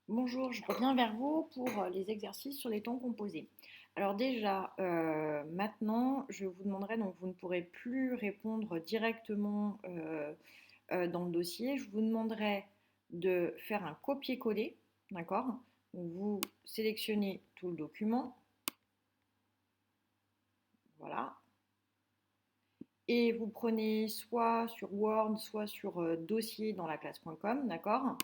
Bonjour, je reviens vers vous pour les exercices sur les temps composés. Alors déjà, maintenant, je vous demanderai, donc vous ne pourrez plus répondre directement dans le dossier. Je vous demanderai de faire un copier-coller, d'accord? Donc, vous sélectionnez tout le document, voilà, et vous prenez soit sur Word, soit sur dossier dans la classe.com, d'accord?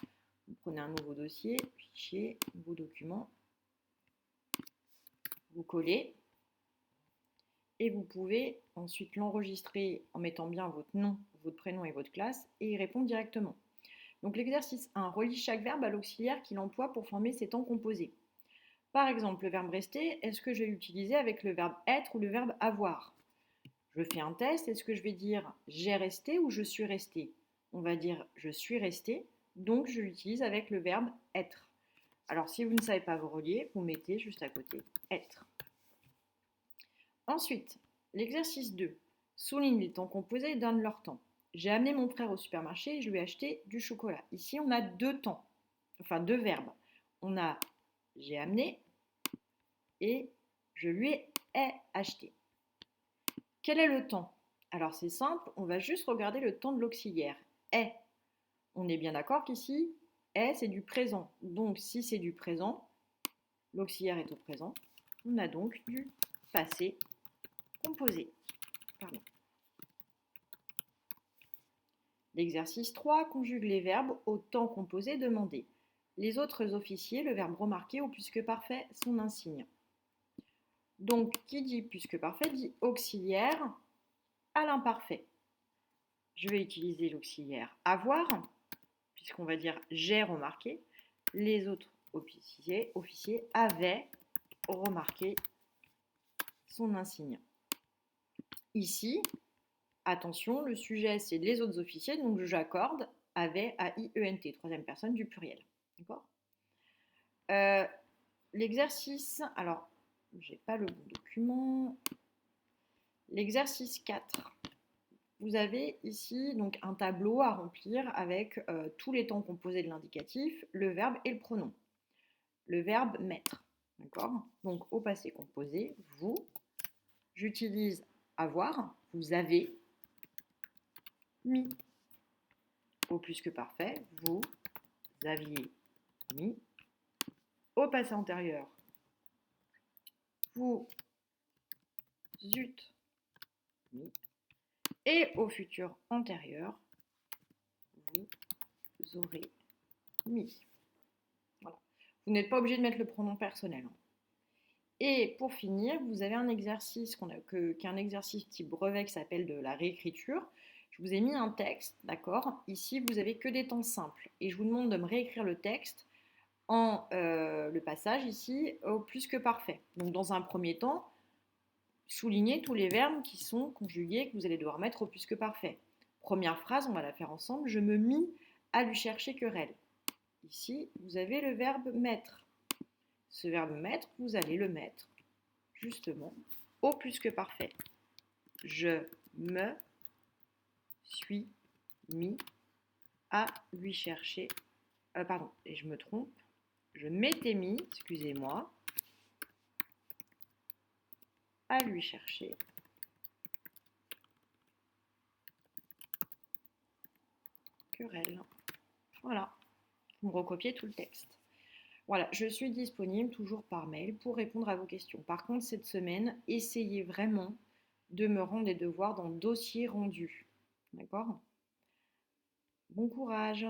Vous prenez un nouveau dossier, fichier, nouveau document, vous collez. Et vous pouvez ensuite l'enregistrer en mettant bien votre nom, votre prénom et votre classe et y répondre directement. Donc l'exercice 1, relie chaque verbe à l'auxiliaire qu'il emploie pour former ses temps composés. Par exemple, le verbe rester, est-ce que je vais l'utiliser avec le verbe être ou le verbe avoir? Je fais un test, est-ce que je vais dire j'ai resté ou je suis resté? On va dire je suis resté, donc je l'utilise avec le verbe être. Alors si vous ne savez pas vous relier, vous mettez juste à côté être. Ensuite, l'exercice 2. Souligne les temps composés et donne leur temps. J'ai amené mon frère au supermarché et je lui ai acheté du chocolat. Ici, on a deux temps, enfin deux verbes. On a j'ai amené et je lui ai acheté. Quel est le temps? Alors c'est simple, on va juste regarder le temps de l'auxiliaire. Est. On est bien d'accord qu'ici, est, c'est du présent. Donc si c'est du présent, l'auxiliaire est au présent. On a donc du passé composé. Pardon. L'exercice 3 conjugue les verbes au temps composé demandé. Les autres officiers, le verbe remarqué au plus que parfait, son insigne. Donc, qui dit plus que parfait dit auxiliaire à l'imparfait. Je vais utiliser l'auxiliaire avoir, puisqu'on va dire j'ai remarqué. Les autres officiers avaient remarqué son insigne. Ici, attention, le sujet c'est les autres officiers, donc j'accorde avait A-I-E-N-T, troisième personne du pluriel. D'accord? L'exercice, alors, j'ai pas le bon document. L'exercice 4. Vous avez ici donc un tableau à remplir avec tous les temps composés de l'indicatif, le verbe et le pronom. Le verbe mettre. D'accord? Donc au passé composé, vous, j'utilise avoir, vous avez mis. Au plus que parfait, vous aviez mis. Au passé antérieur, vous eûtes mis. Et au futur antérieur, vous aurez mis. Voilà. Vous n'êtes pas obligé de mettre le pronom personnel. Et pour finir, vous avez un exercice qui est un exercice type brevet qui s'appelle de la réécriture. Je vous ai mis un texte, d'accord? Ici, vous avez que des temps simples. Et je vous demande de me réécrire le texte en le passage ici au plus que parfait. Donc dans un premier temps, soulignez tous les verbes qui sont conjugués que vous allez devoir mettre au plus que parfait. Première phrase, on va la faire ensemble. Je me mis à lui chercher querelle. Ici, vous avez le verbe mettre. Ce verbe mettre, vous allez le mettre justement au plus que parfait. Je me suis mis à lui chercher. Pardon, et je me trompe. Je m'étais mis, excusez-moi, à lui chercher querelle. Voilà, vous recopiez tout le texte. Voilà, je suis disponible toujours par mail pour répondre à vos questions. Par contre, cette semaine, essayez vraiment de me rendre les devoirs dans le dossier rendu. D'accord? Bon courage!